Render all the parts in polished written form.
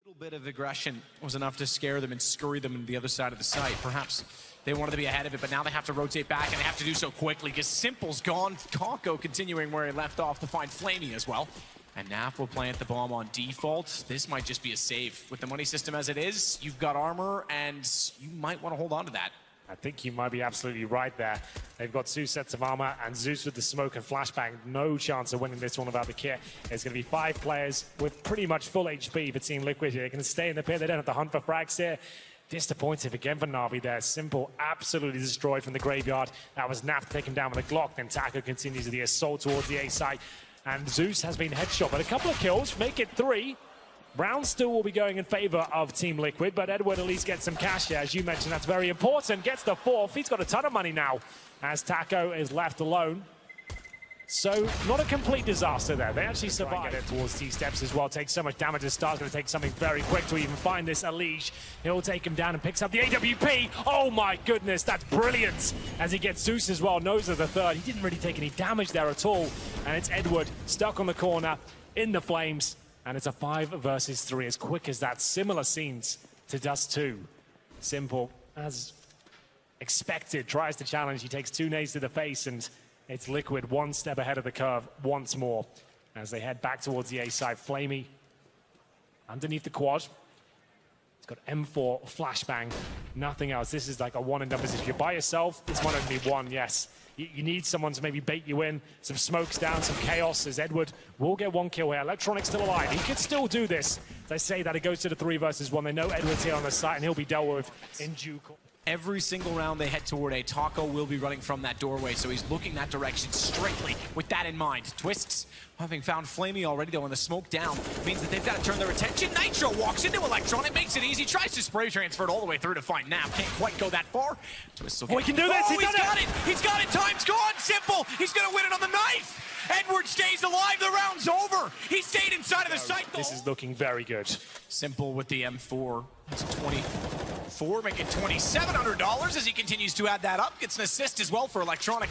little bit of aggression was enough to scare them and scurry them to the other side of the site. Perhaps they wanted to be ahead of it, but now they have to rotate back, and they have to do so quickly because Simple's gone. Taco continuing where he left off to find Flamey as well. And NaV will plant the bomb on default. This might just be a save. With the money system as it is, you've got armor, and you might want to hold on to that. I think you might be absolutely right there. They've got 2 sets of armor, and Zeus with the smoke and flashbang. No chance of winning this one without the kit. There's going to be 5 players with pretty much full HP for Team Liquid here. They can stay in the pit. They don't have to hunt for frags here. Disappointing again for NaVi there. Simple, absolutely destroyed from the graveyard. That was NaV to take him down with a Glock. Then Taco continues the assault towards the A site. And Zeus has been headshot, but a couple of kills, make it 3. Round still will be going in favor of Team Liquid, but Edward at least gets some cash here. As you mentioned, that's very important. Gets the 4th. He's got a ton of money now as Taco is left alone. So, not a complete disaster there. They actually survive. Get it towards T-steps as well. Takes so much damage to start. Going to take something very quick to even find this Elige. He'll take him down and picks up the AWP. Oh my goodness, that's brilliant. As he gets Zeus as well, knows of the 3rd. He didn't really take any damage there at all. And it's Edward stuck on the corner in the flames. And it's a 5 versus 3 as quick as that. Similar scenes to Dust 2. Simple, as expected, tries to challenge. He takes 2 nades to the face, and it's Liquid 1 step ahead of the curve once more as they head back towards the A side. Flamey underneath the quad. It's got M4, flashbang, nothing else. This is like a 1 and done position. If you're by yourself, this might only be 1, yes. You need someone to maybe bait you in. Some smokes down, some chaos as Edward will get 1 kill here. Electronic's still alive. He could still do this. As I say that, it goes to the 3 versus 1. They know Edward's here on the site, and he'll be dealt with in due course. Every single round they head toward A, Taco will be running from that doorway, so he's looking that direction straightly with that in mind. Twists, having found Flamey already though, and the smoke down means that they've got to turn their attention. Nitro walks into Electronic, makes it easy, tries to spray transfer it all the way through to find NaV. Can't quite go that far. Twists will get he can do this! Oh, he's got it! He's got it! Time's gone! Simple! He's gonna win it on the knife! Edward stays alive, the round's over! He stayed inside of the site though. This is looking very good. Simple with the M4. That's 24, making $2,700 as he continues to add that up. Gets an assist as well for Electronic.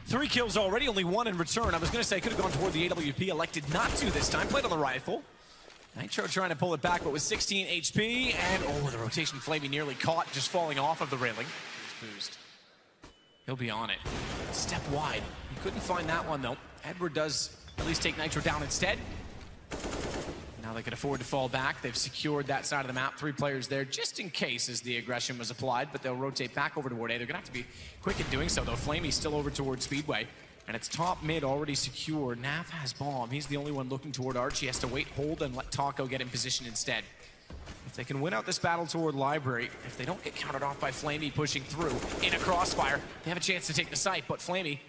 3 kills already, only 1 in return. I was going to say could have gone toward the AWP, elected not to this time. Played on the rifle. Nitro trying to pull it back, but with 16 HP. And, oh, the rotation Flamey nearly caught, just falling off of the railing. Boost. He'll be on it. Step wide. He couldn't find that one, though. Edward does at least take Nitro down instead. Now they can afford to fall back. They've secured that side of the map. 3 players there just in case as the aggression was applied, but they'll rotate back over toward A. They're gonna have to be quick in doing so though. Flamey's still over toward Speedway, and it's top mid already secured. NaV has bomb. He's the only one looking toward Arch. He has to wait, hold, and let Taco get in position instead. If they can win out this battle toward Library, if they don't get countered off by Flamey pushing through in a crossfire, they have a chance to take the site, but Flamey,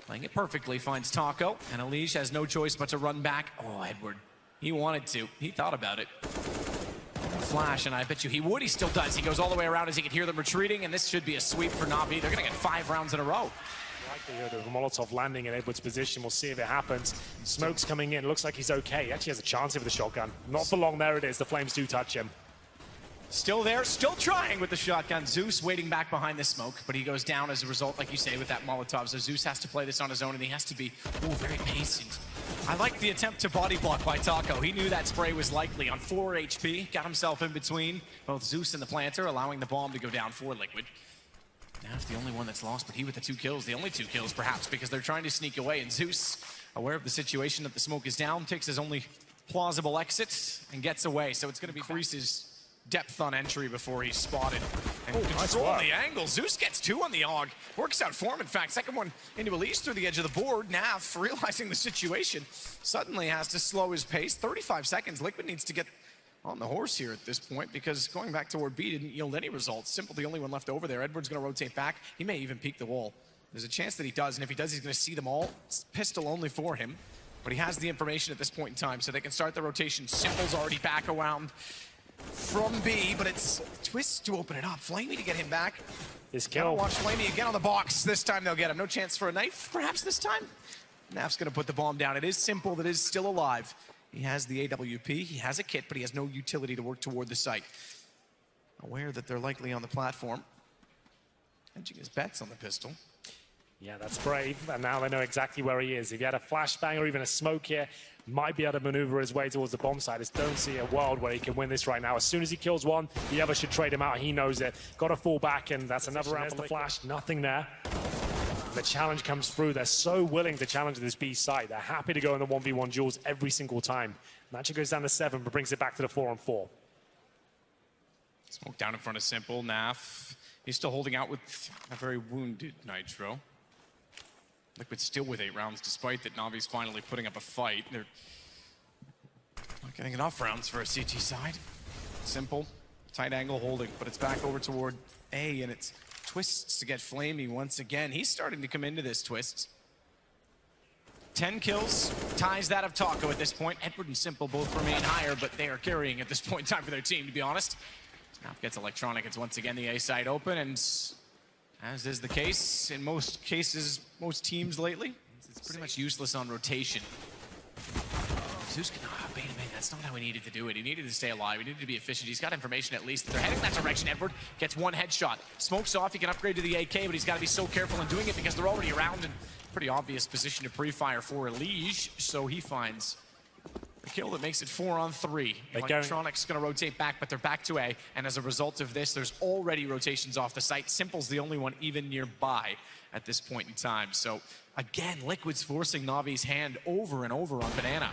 playing it perfectly, finds Taco, and Elige has no choice but to run back. Oh, Edward. He wanted to. He thought about it. Flash, and I bet you he would. He still does. He goes all the way around as he can hear them retreating, and this should be a sweep for NaVi. They're going to get 5 rounds in a row. Likelihood of a Molotov landing in Edward's position. We'll see if it happens. Smoke's coming in. Looks like he's okay. He actually has a chance here with the shotgun. Not for long. There it is. The flames do touch him. Still there, still trying with the shotgun. Zeus waiting back behind the smoke, but he goes down as a result, like you say, with that Molotov. So Zeus has to play this on his own, and he has to be, very patient. I like the attempt to body block by Taco. He knew that spray was likely on 4 HP. Got himself in between both Zeus and the planter, allowing the bomb to go down for Liquid. NaV's the only one that's lost, but he with the 2 kills. The only 2 kills, perhaps, because they're trying to sneak away. And Zeus, aware of the situation that the smoke is down, takes his only plausible exit and gets away. So it's going to be Crease's depth on entry before he's spotted. And control the angle. Zeus gets 2 on the AUG. Works out for him, in fact. Second one into Elige through the edge of the board. NaV, realizing the situation, suddenly has to slow his pace. 35 seconds. Liquid needs to get on the horse here at this point because going back toward B didn't yield any results. Simple, the only one left over there. Edward's going to rotate back. He may even peek the wall. There's a chance that he does, and if he does, he's going to see them all. It's pistol only for him, but he has the information at this point in time, so they can start the rotation. Simple's already back around from B, but it's Twists to open it up. Flamey to get him back. This kill. Watch Flamey again on the box. This time they'll get him. No chance for a knife, perhaps this time? NaV's going to put the bomb down. It is Simple that is still alive. He has the AWP. He has a kit, but he has no utility to work toward the site. Aware that they're likely on the platform. Hedging his bets on the pistol. Yeah, that's brave, and now they know exactly where he is. If he had a flashbang or even a smoke here, might be able to maneuver his way towards the bomb site. I just don't see a world where he can win this right now. As soon as he kills one, the other should trade him out. He knows it. Got to fall back, and that's another round for the flash. Nothing there. The challenge comes through. They're so willing to challenge this B site. They're happy to go in the 1v1 duels every single time. Matchup goes down to 7, but brings it back to the 4-on-4. Smoke down in front of Simple. NaV, he's still holding out with a very wounded Nitro. Liquid still with 8 rounds, despite that NaVi's finally putting up a fight. They're not getting enough rounds for a CT side. Simple, tight angle holding, but it's back over toward A, and it's Twists to get Flamey once again. He's starting to come into this, Twists. 10 kills, ties that of Taco at this point. Edward and Simple both remain higher, but they are carrying at this point in time for their team, to be honest. Snap gets Electronic. It's once again the A side open, and as is the case in most cases, most teams lately, it's pretty much useless on rotation. Zeus can bait him in. That's not how he needed to do it. He needed to stay alive. He needed to be efficient. He's got information at least that they're heading that direction. Edward gets one headshot. Smokes off. He can upgrade to the AK, but he's got to be so careful in doing it because they're already around in pretty obvious position to pre-fire for Elige. So he finds the kill that makes it 4-on-3. Electronic's going to rotate back, but they're back to A. And as a result of this, there's already rotations off the site. Simple's the only one even nearby at this point in time. So again, Liquid's forcing NaVi's hand over and over on Banana.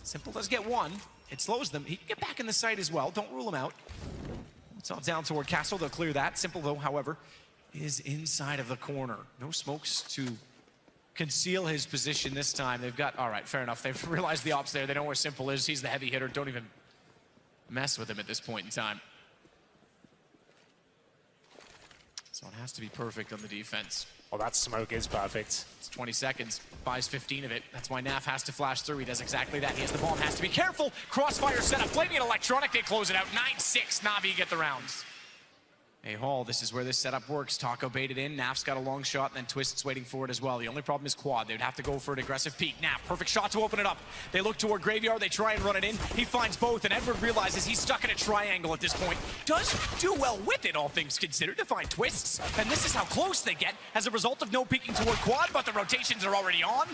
Simple does get one. It slows them. He can get back in the site as well. Don't rule him out. It's all down toward Castle. They'll clear that. Simple, though, however, is inside of the corner. No smokes to conceal his position this time. They've got, all right, fair enough. They've realized the ops there. They know where Simple is. He's the heavy hitter. Don't even mess with him at this point in time. So it has to be perfect on the defense. Oh, that smoke is perfect. It's 20 seconds, buys 15 of it. That's why NaV has to flash through. He does exactly that. He has the bomb, has to be careful. Crossfire setup, Flamey and Electronic, they close it out. 9-6, NaVi get the rounds. Hey, Hall, this is where this setup works. Taco baited in, NaV's got a long shot, and then Twist's waiting for it as well. The only problem is quad. They'd have to go for an aggressive peek. NaV, perfect shot to open it up. They look toward Graveyard, they try and run it in. He finds both, and Edward realizes he's stuck in a triangle at this point. Does do well with it, all things considered, to find Twists. And this is how close they get as a result of no peeking toward quad, but the rotations are already on.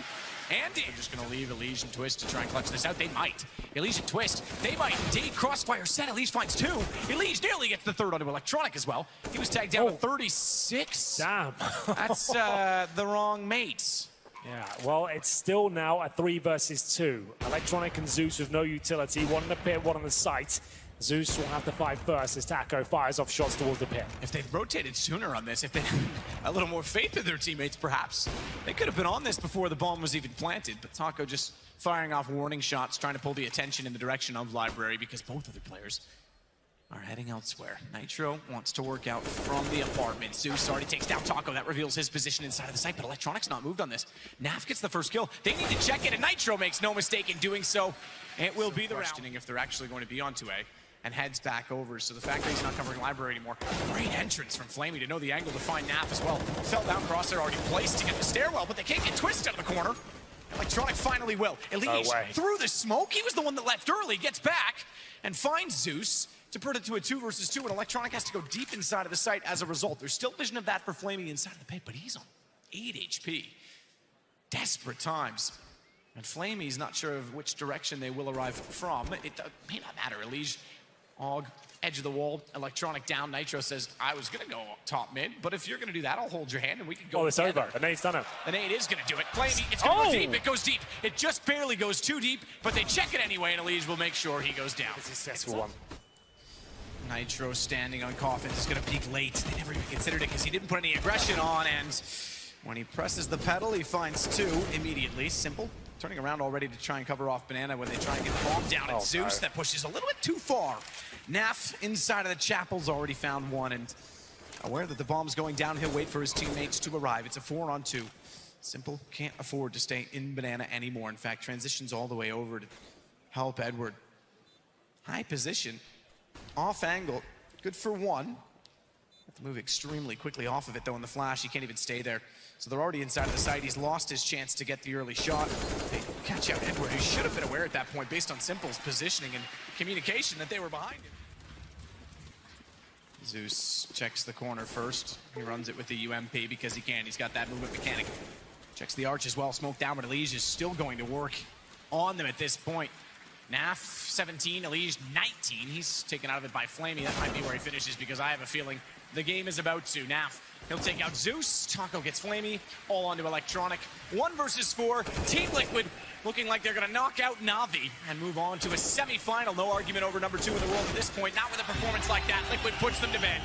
And they're just going to leave Elige and Twist to try and clutch this out. They might. Elige and Twist, they might indeed. Crossfire set. Elige finds 2. Elige nearly gets the 3rd onto Electronic as well. He was tagged down to 36. Damn. That's the wrong mates. Yeah, well, it's still now a 3 versus 2. Electronic and Zeus with no utility. One in the pit, one on the site. Zeus will have to fight first as Taco fires off shots towards the pit. If they'd rotated sooner on this, if they had a little more faith in their teammates, perhaps, they could have been on this before the bomb was even planted. But Taco just firing off warning shots, trying to pull the attention in the direction of Library because both other players are heading elsewhere. Nitro wants to work out from the apartment. Zeus already takes down Taco. That reveals his position inside of the site, but Electronic's not moved on this. NaV gets the first kill. They need to check it, and Nitro makes no mistake in doing so. It will be the questioning if they're actually going to be on 2A. And heads back over. So the fact that he's not covering Library anymore. Great entrance from Flamey to know the angle to find NaV as well. Fell down, crosshair already placed to get the stairwell, but they can't get Twist out of the corner. Electronic finally will. Elige through the smoke. He was the one that left early, gets back and finds Zeus to put it to a 2 versus 2, and Electronic has to go deep inside of the site as a result. There's still vision of that for Flamey inside of the pit, but he's on 8 HP. Desperate times. And Flamey's not sure of which direction they will arrive from. It may not matter. Elige, Og, edge of the wall, Electronic down. Nitro says, I was going to go top mid, but if you're going to do that, I'll hold your hand and we can go. Oh, it's over. The nade's done it. The nade is going to do it. Flamey, it's going to go deep. It goes deep. It just barely goes too deep, but they check it anyway, and Elige will make sure he goes down. It's a successful one. Nitro standing on Coffins is going to peek late. They never even considered it because he didn't put any aggression on, and when he presses the pedal, he finds 2 immediately. Simple. Turning around already to try and cover off Banana when they try and get the bomb down. And Zeus, that pushes a little bit too far. NaV inside of the chapel's already found 1, and aware that the bomb's going down, he'll wait for his teammates to arrive. It's a 4-on-2. Simple can't afford to stay in Banana anymore. In fact, transitions all the way over to help Edward. High position, off angle, good for 1. Have to move extremely quickly off of it though in the flash. He can't even stay there. So they're already inside of the site. He's lost his chance to get the early shot. They catch out Edward, who should have been aware at that point based on Simple's positioning and communication that they were behind him. Zeus checks the corner first. He runs it with the UMP because he can. He's got that movement mechanic. Checks the arch as well. Smoke down, but Elige is still going to work on them at this point. Naf 17, Elige 19. He's taken out of it by Flamey. That might be where he finishes because I have a feeling the game is about to. Naf, he'll take out Zeus. Taco gets Flamey. All onto Electronic. 1 versus 4. Team Liquid looking like they're going to knock out NaVi and move on to a semi-final. No argument over number 2 in the world at this point. Not with a performance like that. Liquid puts them to bed.